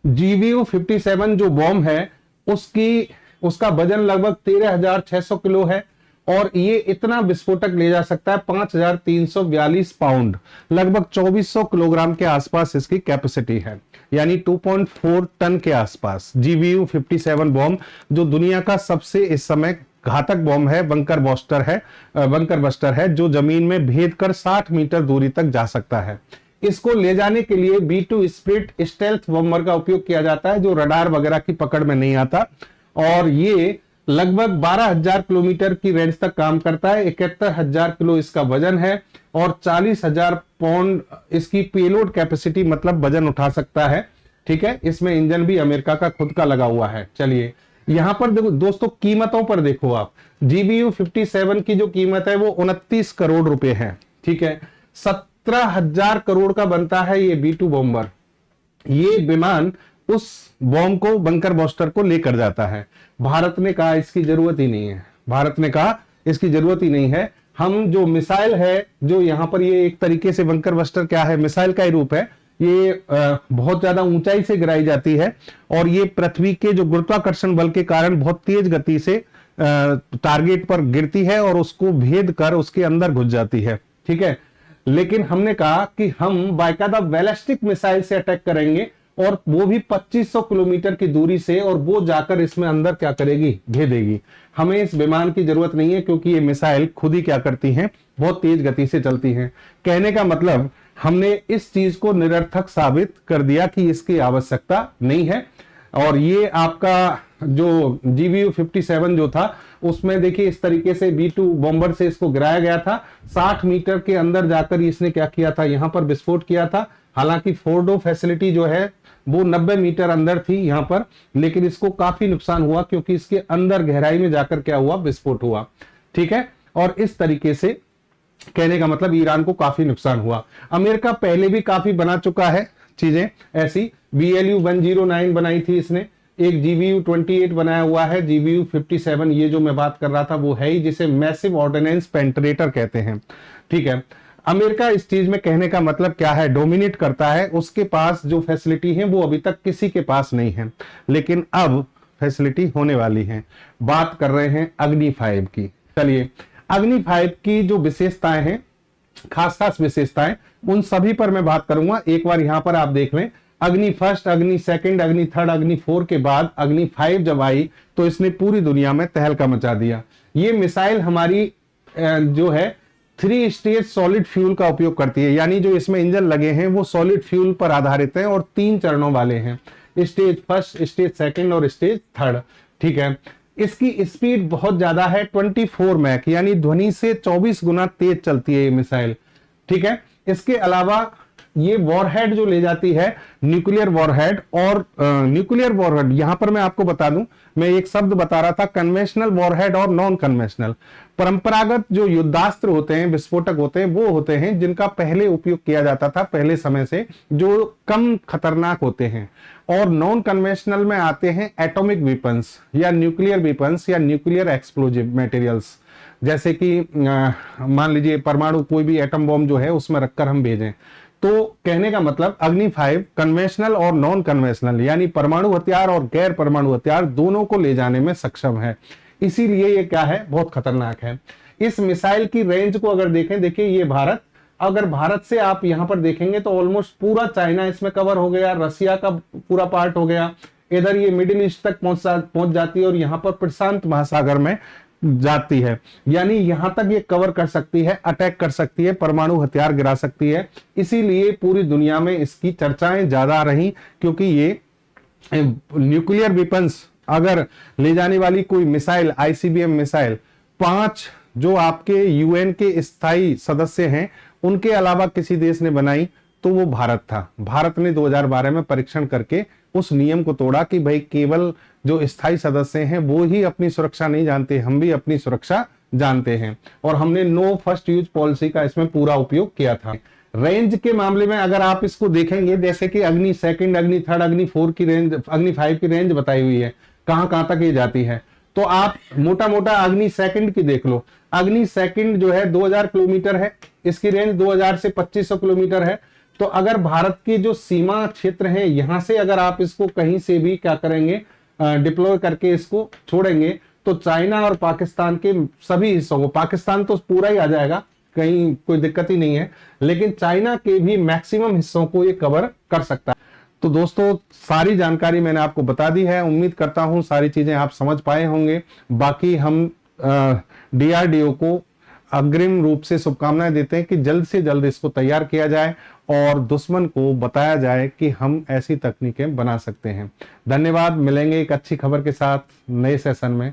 GBU-57 जो bomb है उसका वजन लगभग 13,600 किलो है और ये इतना विस्फोटक ले जा सकता है 5,342 पाउंड, लगभग 2,400 किलोग्राम के आसपास इसकी कैपेसिटी है, यानी 2.4 टन के आसपास। GBU-57 बॉम्ब जो दुनिया का सबसे इस समय घातक बॉम्ब है, बंकर बस्टर है, जो जमीन में भेद कर 60 मीटर दूरी तक जा सकता है। इसको ले जाने के लिए B2 स्पिरिट स्टेल्थ बॉम्बर का उपयोग किया जाता है, जो रडार वगैरह की पकड़ में नहीं आता, और ये लगभग 12,000 किलोमीटर की रेंज तक काम करता है। 71,000 किलो इसका वजन है और 40,000 पाउंड इसकी पेलोड कैपेसिटी, मतलब वजन उठा सकता है। ठीक है, इसमें इंजन भी अमेरिका का खुद का लगा हुआ है। चलिए यहां पर देखो दोस्तों, कीमतों पर देखो आप। GBU-57 की जो कीमत है वो 29 करोड़ रुपए है। ठीक है, 17,000 करोड़ का बनता है ये B2 बॉम्बर। ये विमान उस बॉम्ब को, बंकर बस्टर को लेकर जाता है। भारत ने कहा इसकी जरूरत ही नहीं है, भारत ने कहा इसकी जरूरत ही नहीं है। हम जो मिसाइल है, जो यहां पर ये एक तरीके से बंकर बस्टर क्या है, मिसाइल का ही रूप है। ये बहुत ज्यादा ऊंचाई से गिराई जाती है और ये पृथ्वी के जो गुरुत्वाकर्षण बल के कारण बहुत तेज गति से टारगेट पर गिरती है और उसको भेद कर उसके अंदर घुस जाती है। ठीक है, लेकिन हमने कहा कि हम बाकायदा बैलिस्टिक मिसाइल से अटैक करेंगे और वो भी 2500 किलोमीटर की दूरी से, और वो जाकर इसमें अंदर क्या करेगी, भेदेगी। हमें इस विमान की जरूरत नहीं है क्योंकि ये मिसाइल खुद ही क्या करती हैं, बहुत तेज गति से चलती हैं। कहने का मतलब हमने इस चीज को निरर्थक साबित कर दिया कि इसकी आवश्यकता नहीं है। और ये आपका जो GBU-57 जो था उसमें देखिए इस तरीके से B2 बॉम्बर से इसको गिराया गया था। 60 मीटर के अंदर जाकर इसने क्या किया था, यहां पर विस्फोट किया था। हालांकि फोर्डो फैसिलिटी जो है वो 90 मीटर अंदर थी यहां पर, लेकिन इसको काफी नुकसान हुआ क्योंकि इसके अंदर गहराई में जाकर क्या हुआ, विस्फोट हुआ। ठीक है, और इस तरीके से कहने का मतलब ईरान को काफी नुकसान हुआ। अमेरिका पहले भी काफी बना चुका है चीजें ऐसी। BLU-109 बनाई थी इसने, एक GBU-28 बनाया हुआ है। GBU-57 ये जो मैं बात कर रहा था वो है ही, जिसे मैसिव ऑर्डिनेंस पेंट्रेटर कहते हैं। ठीक है, अमेरिका इस चीज में कहने का मतलब क्या है, डोमिनेट करता है। उसके पास जो फैसिलिटी है वो अभी तक किसी के पास नहीं है, लेकिन अब फैसिलिटी होने वाली है। बात कर रहे हैं अग्नि 5 की। चलिए अग्नि 5 की जो विशेषताएं हैं, खास विशेषताएं, उन सभी पर मैं बात करूंगा। एक बार यहां पर आप देख लें, अग्नि फर्स्ट, अग्नि सेकंड, अग्नि थर्ड, अग्नि 4 के बाद अग्नि 5 जब आई तो इसने पूरी दुनिया में तहलका मचा दिया। ये मिसाइल हमारी जो है 3 स्टेज सॉलिड फ्यूल का उपयोग करती है, यानी जो इसमें इंजन लगे हैं वो सॉलिड फ्यूल पर आधारित हैं और 3 चरणों वाले हैं, स्टेज फर्स्ट, स्टेज सेकंड और स्टेज थर्ड। ठीक है, इसकी स्पीड बहुत ज्यादा है, 24 मैक, यानी ध्वनि से 24 गुना तेज चलती है ये मिसाइल। ठीक है, इसके अलावा ये वॉरहेड जो ले जाती है, न्यूक्लियर वॉरहेड, और न्यूक्लियर वॉरहेड यहां पर मैं आपको बता दूं, मैं एक शब्द बता रहा था, कन्वेंशनल वॉरहेड और नॉन कन्वेंशनल। परंपरागत जो युद्धास्त्र होते हैं, विस्फोटक होते हैं, वो होते हैं जिनका पहले उपयोग किया जाता था पहले समय से, जो कम खतरनाक होते हैं। और नॉन कन्वेंशनल में आते हैं एटॉमिक वेपन्स या न्यूक्लियर वेपन्स या न्यूक्लियर एक्सप्लोजिव मटेरियल्स, जैसे कि मान लीजिए परमाणु, कोई भी एटम बॉम्ब जो है उसमें रखकर हम भेजें। तो कहने का मतलब अग्नि 5 कन्वेंशनल और नॉन कन्वेंशनल, यानी परमाणु हथियार और गैर परमाणु हथियार दोनों को ले जाने में सक्षम है। इसीलिए ये क्या है, बहुत खतरनाक है। इस मिसाइल की रेंज को अगर देखें, देखिए ये भारत, अगर भारत से आप यहां पर देखेंगे तो ऑलमोस्ट पूरा चाइना इसमें कवर हो गया, रसिया का पूरा पार्ट हो गया, इधर ये मिडिल ईस्ट तक पहुंच जाती है और यहां पर प्रशांत महासागर में जाती है, यानी यहां तक ये कवर कर सकती है, अटैक कर सकती है, परमाणु हथियार गिरा सकती है। इसीलिए पूरी दुनिया में इसकी चर्चाएं ज्यादा रही, क्योंकि ये न्यूक्लियर वेपन्स अगर ले जाने वाली कोई मिसाइल, ICBM मिसाइल, 5 जो आपके UN के स्थायी सदस्य हैं उनके अलावा किसी देश ने बनाई तो वो भारत था। भारत ने 2012 में परीक्षण करके उस नियम को तोड़ा कि भाई केवल जो स्थायी सदस्य हैं वो ही अपनी सुरक्षा नहीं जानते, हम भी अपनी सुरक्षा जानते हैं, और हमने नो फर्स्ट यूज पॉलिसी का इसमें पूरा उपयोग किया था। रेंज के मामले में अगर आप इसको देखेंगे, जैसे कि अग्नि सेकंड, अग्नि थर्ड, अग्नि 4 की रेंज, अग्नि 5 की रेंज बताई हुई है, कहां तक ये जाती है, तो आप मोटा मोटा अग्नि सेकंड की देख लो। अग्नि सेकंड जो है 2000 किलोमीटर है, इसकी रेंज 2000 से 2500 किलोमीटर है। तो अगर भारत की जो सीमा क्षेत्र है यहां से अगर आप इसको कहीं से भी क्या करेंगे, डिप्लॉय करके इसको छोड़ेंगे, तो चाइना और पाकिस्तान के सभी हिस्सों को, पाकिस्तान तो पूरा ही आ जाएगा, कहीं कोई दिक्कत ही नहीं है, लेकिन चाइना के भी मैक्सिमम हिस्सों को ये कवर कर सकता है। तो दोस्तों सारी जानकारी मैंने आपको बता दी है, उम्मीद करता हूं सारी चीजें आप समझ पाए होंगे। बाकी हम डीआरडीओ को अग्रिम रूप से शुभकामनाएं देते हैं कि जल्द से जल्द इसको तैयार किया जाए और दुश्मन को बताया जाए कि हम ऐसी तकनीकें बना सकते हैं। धन्यवाद, मिलेंगे एक अच्छी खबर के साथ नए सेशन में।